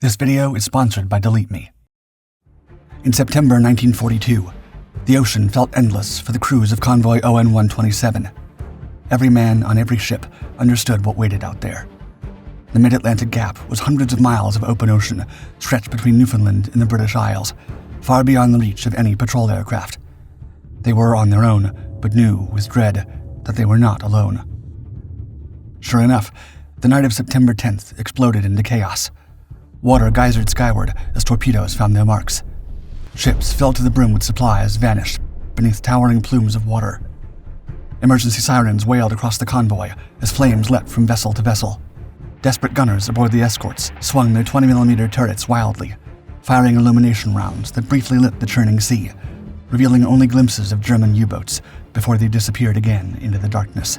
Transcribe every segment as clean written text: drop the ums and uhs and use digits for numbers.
This video is sponsored by Delete Me. In September 1942, the ocean felt endless for the crews of Convoy ON 127. Every man on every ship understood what waited out there. The mid-Atlantic gap was hundreds of miles of open ocean stretched between Newfoundland and the British Isles, far beyond the reach of any patrol aircraft. They were on their own, but knew with dread that they were not alone. Sure enough, the night of September 10th exploded into chaos. Water geysered skyward as torpedoes found their marks. Ships filled to the brim with supplies vanished beneath towering plumes of water. Emergency sirens wailed across the convoy as flames leapt from vessel to vessel. Desperate gunners aboard the escorts swung their 20mm turrets wildly, firing illumination rounds that briefly lit the churning sea, revealing only glimpses of German U-boats before they disappeared again into the darkness.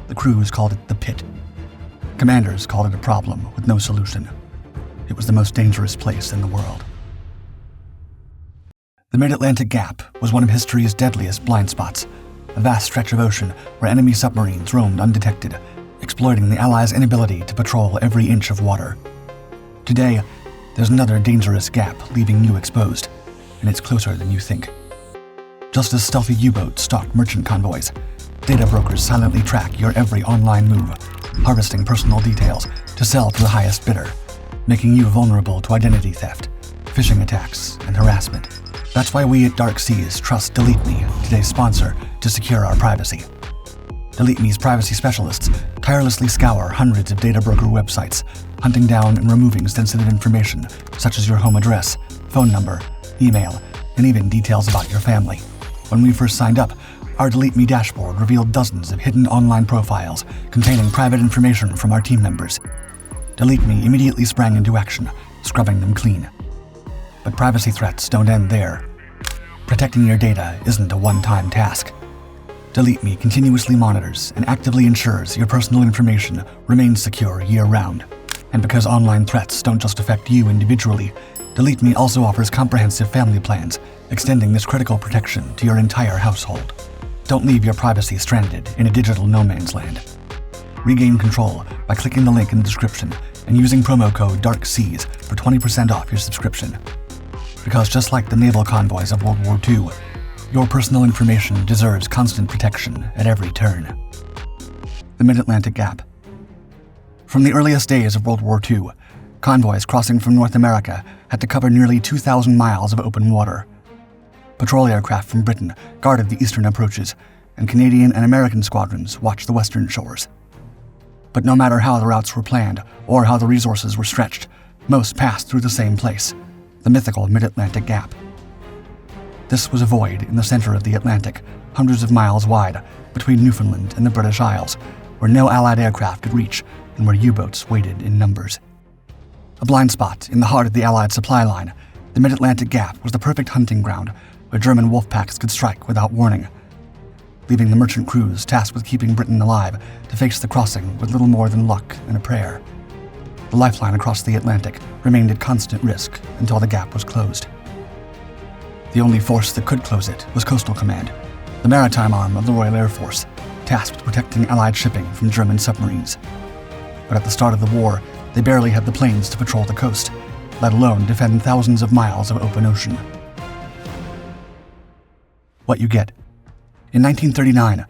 The crews called it the pit. Commanders called it a problem with no solution. It was the most dangerous place in the world. The mid-Atlantic Gap was one of history's deadliest blind spots, a vast stretch of ocean where enemy submarines roamed undetected, exploiting the Allies' inability to patrol every inch of water. Today, there's another dangerous gap leaving you exposed, and it's closer than you think. Just as stealthy U-boats stalk merchant convoys, data brokers silently track your every online move, harvesting personal details to sell to the highest bidder, making you vulnerable to identity theft, phishing attacks, and harassment. That's why we at Dark Seas trust Delete Me, today's sponsor, to secure our privacy. Delete Me's privacy specialists tirelessly scour hundreds of data broker websites, hunting down and removing sensitive information such as your home address, phone number, email, and even details about your family. When we first signed up, our Delete Me dashboard revealed dozens of hidden online profiles containing private information from our team members. Delete Me immediately sprang into action, scrubbing them clean. But privacy threats don't end there. Protecting your data isn't a one-time task. Delete Me continuously monitors and actively ensures your personal information remains secure year-round. And because online threats don't just affect you individually, Delete Me also offers comprehensive family plans, extending this critical protection to your entire household. Don't leave your privacy stranded in a digital no man's land. Regain control by clicking the link in the description and using promo code DARKSEAS for 20% off your subscription. Because just like the naval convoys of World War II, your personal information deserves constant protection at every turn. The Mid-Atlantic Gap. From the earliest days of World War II, convoys crossing from North America had to cover nearly 2,000 miles of open water. Patrol aircraft from Britain guarded the eastern approaches, and Canadian and American squadrons watched the western shores. But no matter how the routes were planned or how the resources were stretched, most passed through the same place, the mythical Mid-Atlantic Gap. This was a void in the center of the Atlantic, hundreds of miles wide, between Newfoundland and the British Isles, where no Allied aircraft could reach and where U-boats waited in numbers. A blind spot in the heart of the Allied supply line, the Mid-Atlantic Gap was the perfect hunting ground where German wolf packs could strike without warning, leaving the merchant crews tasked with keeping Britain alive to face the crossing with little more than luck and a prayer. The lifeline across the Atlantic remained at constant risk until the gap was closed. The only force that could close it was Coastal Command, the maritime arm of the Royal Air Force, tasked with protecting Allied shipping from German submarines. But at the start of the war, they barely had the planes to patrol the coast, let alone defend thousands of miles of open ocean. What you get. In 1939,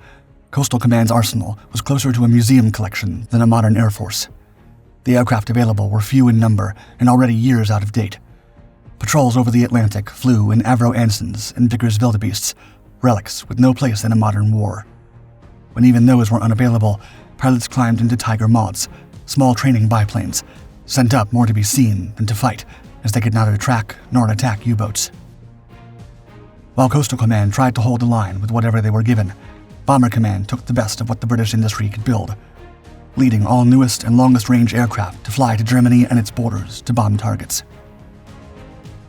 Coastal Command's arsenal was closer to a museum collection than a modern air force. The aircraft available were few in number and already years out of date. Patrols over the Atlantic flew in Avro Ansons and Vickers Wildebeests, relics with no place in a modern war. When even those were unavailable, pilots climbed into Tiger Moths, small training biplanes, sent up more to be seen than to fight, as they could neither track nor attack U-boats. While Coastal Command tried to hold the line with whatever they were given, Bomber Command took the best of what the British industry could build, leading all newest and longest-range aircraft to fly to Germany and its borders to bomb targets.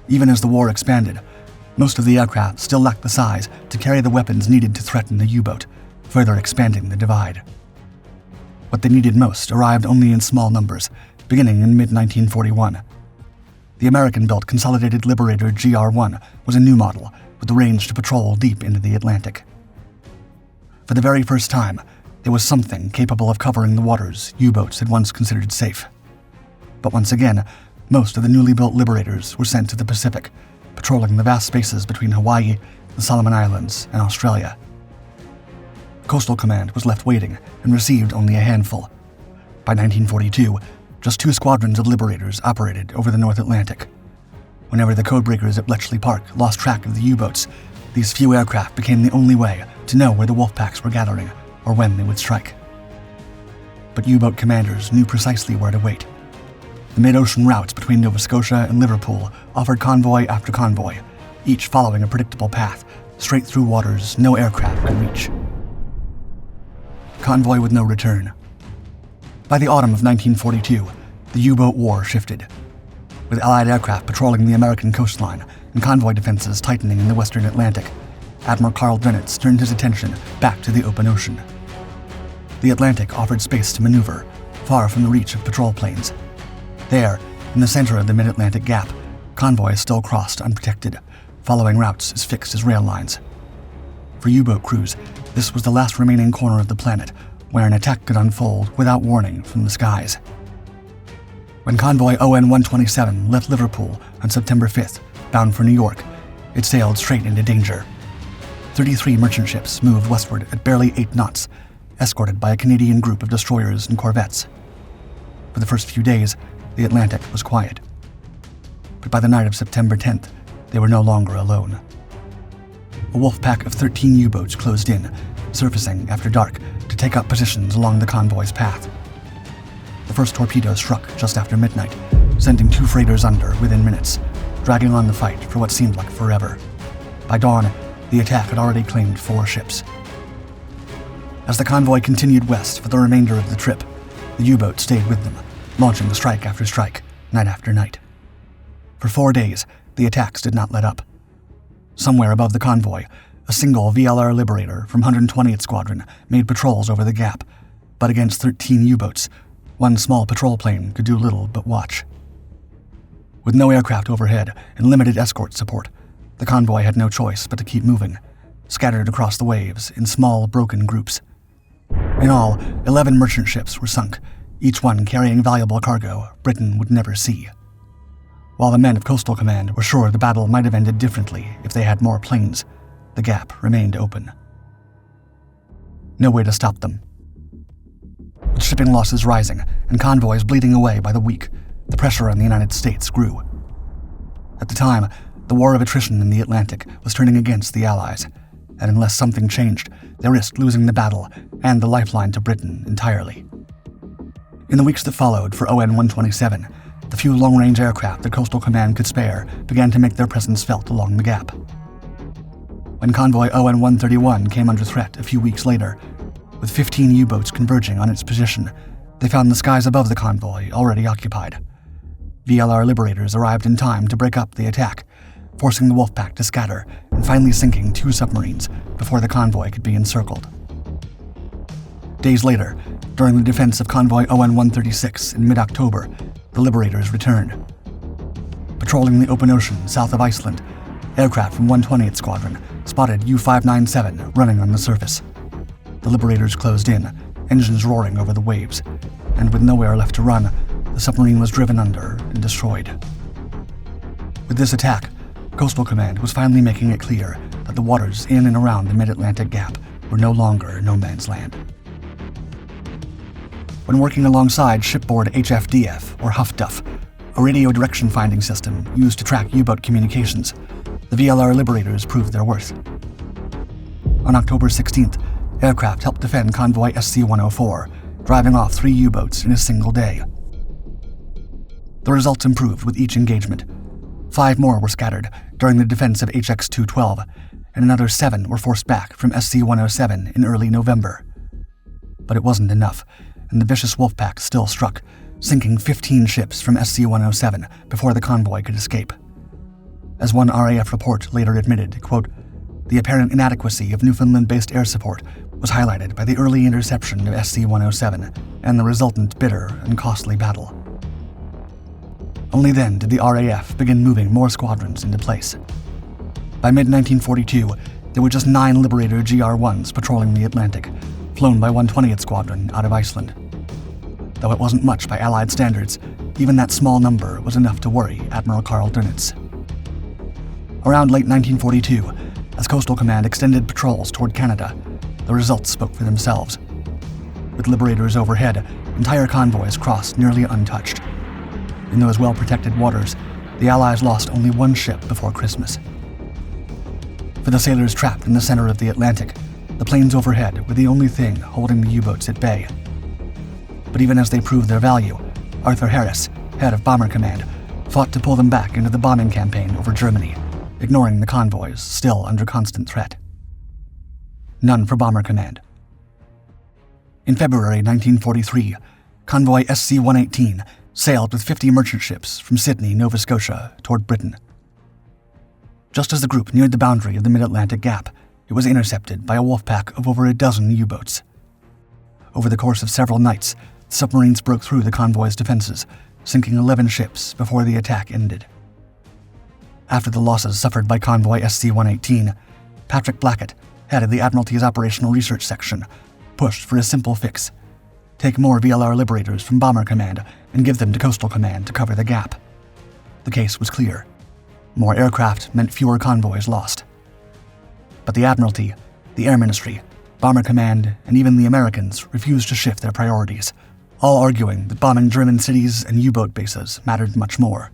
Even as the war expanded, most of the aircraft still lacked the size to carry the weapons needed to threaten the U-boat, further expanding the divide. What they needed most arrived only in small numbers, beginning in mid-1941. The American-built Consolidated Liberator GR-1 was a new model with the range to patrol deep into the Atlantic. For the very first time, there was something capable of covering the waters U-boats had once considered safe. But once again, most of the newly built Liberators were sent to the Pacific, patrolling the vast spaces between Hawaii, the Solomon Islands, and Australia. Coastal Command was left waiting and received only a handful. By 1942, just 2 squadrons of Liberators operated over the North Atlantic. Whenever the codebreakers at Bletchley Park lost track of the U-boats, these few aircraft became the only way to know where the wolf packs were gathering or when they would strike. But U-boat commanders knew precisely where to wait. The mid-ocean routes between Nova Scotia and Liverpool offered convoy after convoy, each following a predictable path, straight through waters no aircraft could reach. Convoy with no return. By the autumn of 1942, the U-boat war shifted. With Allied aircraft patrolling the American coastline and convoy defenses tightening in the western Atlantic, Admiral Karl Dönitz turned his attention back to the open ocean. The Atlantic offered space to maneuver, far from the reach of patrol planes. There, in the center of the mid-Atlantic gap, convoys still crossed unprotected, following routes as fixed as rail lines. For U-boat crews, this was the last remaining corner of the planet where an attack could unfold without warning from the skies. When Convoy ON 127 left Liverpool on September 5th, bound for New York, it sailed straight into danger. 33 merchant ships moved westward at barely 8 knots, escorted by a Canadian group of destroyers and corvettes. For the first few days, the Atlantic was quiet. But by the night of September 10th, they were no longer alone. A wolf pack of 13 U-boats closed in, surfacing after dark to take up positions along the convoy's path. The first torpedoes struck just after midnight, sending 2 freighters under within minutes, dragging on the fight for what seemed like forever. By dawn, the attack had already claimed 4 ships. As the convoy continued west for the remainder of the trip, the U-boat stayed with them, launching strike after strike, night after night. For 4 days, the attacks did not let up. Somewhere above the convoy, a single VLR Liberator from 120th Squadron made patrols over the gap, but against 13 U-boats, one small patrol plane could do little but watch. With no aircraft overhead and limited escort support, the convoy had no choice but to keep moving, scattered across the waves in small, broken groups. In all, 11 merchant ships were sunk, each one carrying valuable cargo Britain would never see. While the men of Coastal Command were sure the battle might have ended differently if they had more planes, the gap remained open. No way to stop them. With shipping losses rising and convoys bleeding away by the week, the pressure on the United States grew. At the time, the war of attrition in the Atlantic was turning against the Allies, and unless something changed, they risked losing the battle and the lifeline to Britain entirely. In the weeks that followed for ON 127, the few long-range aircraft that Coastal Command could spare began to make their presence felt along the gap. When Convoy ON 131 came under threat a few weeks later, with 15 U-boats converging on its position, they found the skies above the convoy already occupied. VLR Liberators arrived in time to break up the attack, forcing the Wolfpack to scatter and finally sinking 2 submarines before the convoy could be encircled. Days later, during the defense of Convoy ON 136 in mid-October, the Liberators returned. Patrolling the open ocean south of Iceland, aircraft from 120th Squadron spotted U-597 running on the surface. The Liberators closed in, engines roaring over the waves, and with nowhere left to run, the submarine was driven under and destroyed. With this attack, Coastal Command was finally making it clear that the waters in and around the mid-Atlantic gap were no longer no man's land. When working alongside shipboard HFDF, or HuffDuff, a radio direction finding system used to track U-boat communications, the VLR Liberators proved their worth. On October 16th, aircraft helped defend Convoy SC-104, driving off 3 U-boats in a single day. The results improved with each engagement. 5 more were scattered during the defense of HX-212, and another 7 were forced back from SC-107 in early November. But it wasn't enough, and the vicious Wolfpack still struck, sinking 15 ships from SC-107 before the convoy could escape. As one RAF report later admitted, quote, "The apparent inadequacy of Newfoundland-based air support was highlighted by the early interception of SC-107 and the resultant bitter and costly battle." Only then did the RAF begin moving more squadrons into place. By mid-1942, there were just 9 Liberator GR-1s patrolling the Atlantic, flown by 120th Squadron out of Iceland. Though it wasn't much by Allied standards, Even that small number was enough to worry Admiral Karl Dönitz. Around late 1942, as Coastal Command extended patrols toward Canada, the results spoke for themselves. With liberators overhead, entire convoys crossed nearly untouched. In those well-protected waters, the Allies lost only one ship before Christmas. For the sailors trapped in the center of the Atlantic, the planes overhead were the only thing holding the U-boats at bay. But even as they proved their value, Arthur Harris, head of Bomber Command, fought to pull them back into the bombing campaign over Germany, ignoring the convoys still under constant threat. None for Bomber Command. In February 1943, Convoy SC-118 sailed with 50 merchant ships from Sydney, Nova Scotia, toward Britain. Just as the group neared the boundary of the Mid-Atlantic Gap, it was intercepted by a wolf pack of over a dozen U-boats. Over the course of several nights, the submarines broke through the convoy's defenses, sinking 11 ships before the attack ended. After the losses suffered by Convoy SC-118, Patrick Blackett, head of the Admiralty's Operational Research Section, pushed for a simple fix: take more VLR liberators from Bomber Command and give them to Coastal Command to cover the gap. The case was clear. More aircraft meant fewer convoys lost. But the Admiralty, the Air Ministry, Bomber Command, and even the Americans refused to shift their priorities, all arguing that bombing German cities and U-boat bases mattered much more.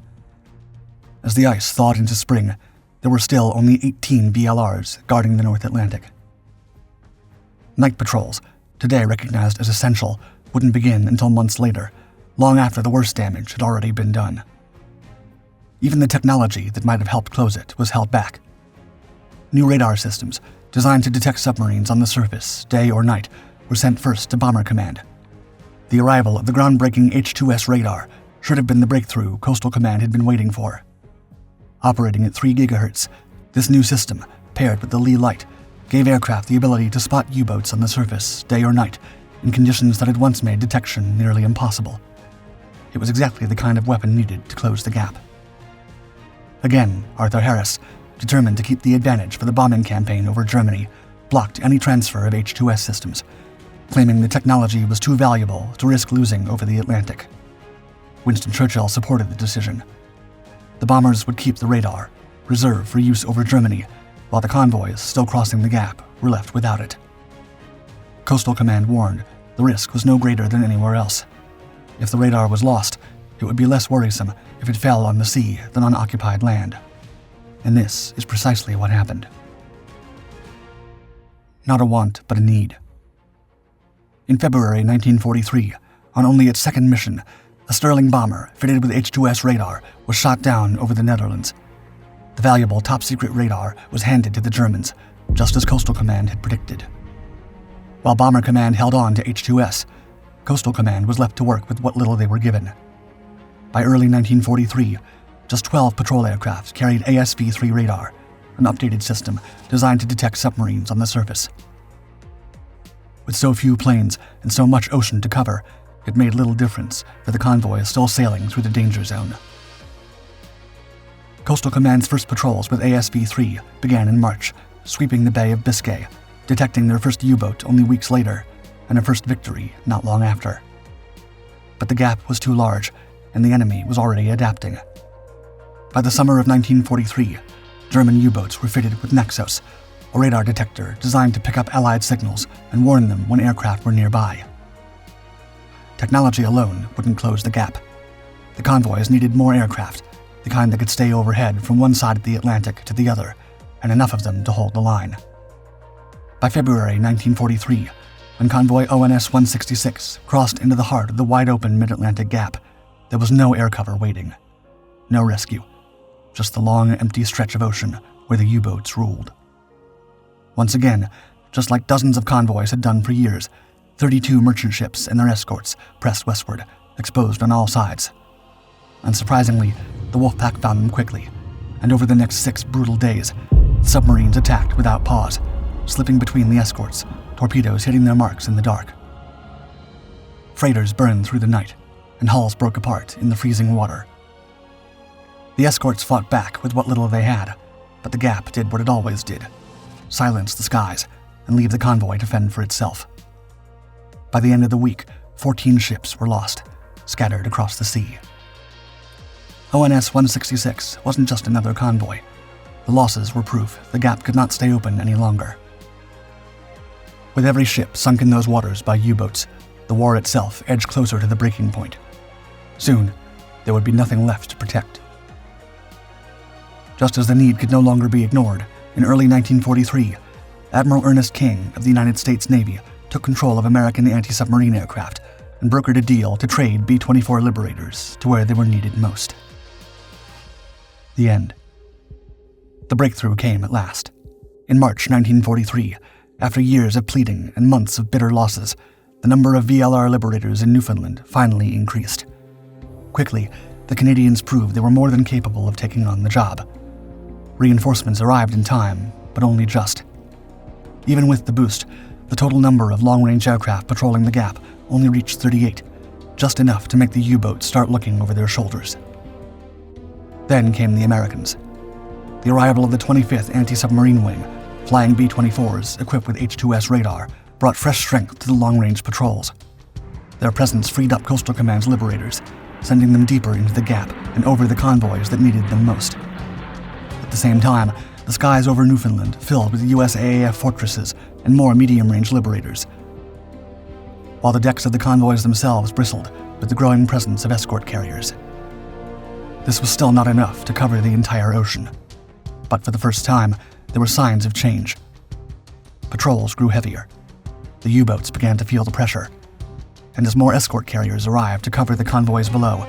As the ice thawed into spring, there were still only 18 VLRs guarding the North Atlantic. Night patrols, today recognized as essential, wouldn't begin until months later, long after the worst damage had already been done. Even the technology that might have helped close it was held back. New radar systems, designed to detect submarines on the surface, day or night, were sent first to Bomber Command. The arrival of the groundbreaking H-2S radar should have been the breakthrough Coastal Command had been waiting for. Operating at 3 GHz, this new system, paired with the Lee light, gave aircraft the ability to spot U-boats on the surface, day or night, in conditions that had once made detection nearly impossible. It was exactly the kind of weapon needed to close the gap. Again, Arthur Harris, determined to keep the advantage for the bombing campaign over Germany, blocked any transfer of H-2S systems, claiming the technology was too valuable to risk losing over the Atlantic. Winston Churchill supported the decision. The bombers would keep the radar, reserved for use over Germany, while the convoys still crossing the gap were left without it. Coastal Command warned the risk was no greater than anywhere else. If the radar was lost, it would be less worrisome if it fell on the sea than on occupied land. And this is precisely what happened. Not a want, but a need. In February 1943, on only its second mission, a Sterling bomber fitted with H-2S radar was shot down over the Netherlands. The valuable top-secret radar was handed to the Germans, just as Coastal Command had predicted. While Bomber Command held on to H-2S, Coastal Command was left to work with what little they were given. By early 1943, just 12 patrol aircraft carried ASV-3 radar, an updated system designed to detect submarines on the surface. With so few planes and so much ocean to cover, it made little difference for the convoys still sailing through the danger zone. Coastal Command's first patrols with ASV-3 began in March, sweeping the Bay of Biscay, detecting their first U-boat only weeks later, and a first victory not long after. But the gap was too large, and the enemy was already adapting. By the summer of 1943, German U-boats were fitted with Nexus, a radar detector designed to pick up Allied signals and warn them when aircraft were nearby. Technology alone wouldn't close the gap. The convoys needed more aircraft, the kind that could stay overhead from one side of the Atlantic to the other, and enough of them to hold the line. By February 1943, when Convoy ONS 166 crossed into the heart of the wide-open Mid-Atlantic Gap, there was no air cover waiting. No rescue. Just the long, empty stretch of ocean where the U-boats ruled. Once again, just like dozens of convoys had done for years, 32 merchant ships and their escorts pressed westward, exposed on all sides. Unsurprisingly, the Wolfpack found them quickly, and over the next 6 brutal days, the submarines attacked without pause, slipping between the escorts, torpedoes hitting their marks in the dark. Freighters burned through the night, and hulls broke apart in the freezing water. The escorts fought back with what little they had, but the gap did what it always did: silence the skies and leave the convoy to fend for itself. By the end of the week, 14 ships were lost, scattered across the sea. ONS 166 wasn't just another convoy. The losses were proof the gap could not stay open any longer. With every ship sunk in those waters by U-boats, the war itself edged closer to the breaking point. Soon, there would be nothing left to protect. Just as the need could no longer be ignored, in early 1943, Admiral Ernest King of the United States Navy took control of American anti-submarine aircraft and brokered a deal to trade B-24 Liberators to where they were needed most. The end. The breakthrough came at last. In March 1943, after years of pleading and months of bitter losses, the number of VLR Liberators in Newfoundland finally increased. Quickly, the Canadians proved they were more than capable of taking on the job. Reinforcements arrived in time, but only just. Even with the boost, the total number of long-range aircraft patrolling the gap only reached 38, just enough to make the U-boats start looking over their shoulders. Then came the Americans. The arrival of the 25th Anti-Submarine Wing, flying B-24s equipped with H-2S radar, brought fresh strength to the long-range patrols. Their presence freed up Coastal Command's Liberators, sending them deeper into the gap and over the convoys that needed them most. At the same time, the skies over Newfoundland filled with USAAF fortresses and more medium-range Liberators, while the decks of the convoys themselves bristled with the growing presence of escort carriers. This was still not enough to cover the entire ocean, but for the first time, there were signs of change. Patrols grew heavier. The U-boats began to feel the pressure, and as more escort carriers arrived to cover the convoys below,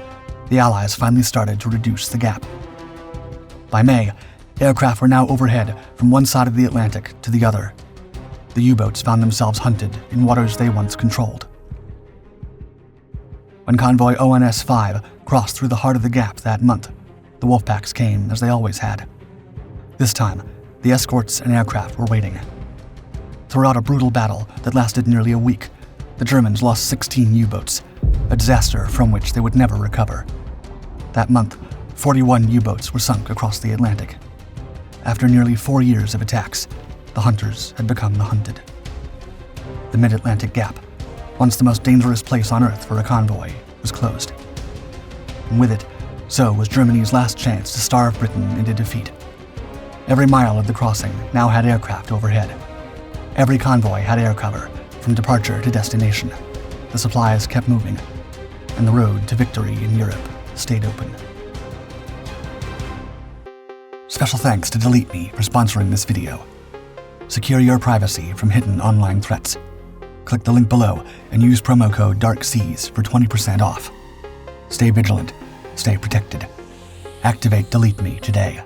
the Allies finally started to reduce the gap. By May, aircraft were now overhead from one side of the Atlantic to the other. The U-boats found themselves hunted in waters they once controlled. When Convoy ONS-5 crossed through the heart of the gap that month, the wolfpacks came as they always had. This time, the escorts and aircraft were waiting. Throughout a brutal battle that lasted nearly a week, the Germans lost 16 U-boats, a disaster from which they would never recover. That month, 41 U-boats were sunk across the Atlantic. After nearly 4 years of attacks, the hunters had become the hunted. The mid-Atlantic gap, once the most dangerous place on Earth for a convoy, was closed. And with it, so was Germany's last chance to starve Britain into defeat. Every mile of the crossing now had aircraft overhead. Every convoy had air cover, from departure to destination. The supplies kept moving, and the road to victory in Europe stayed open. Special thanks to Delete Me for sponsoring this video. Secure your privacy from hidden online threats. Click the link below and use promo code DARKSEAS for 20% off. Stay vigilant, stay protected. Activate Delete Me today.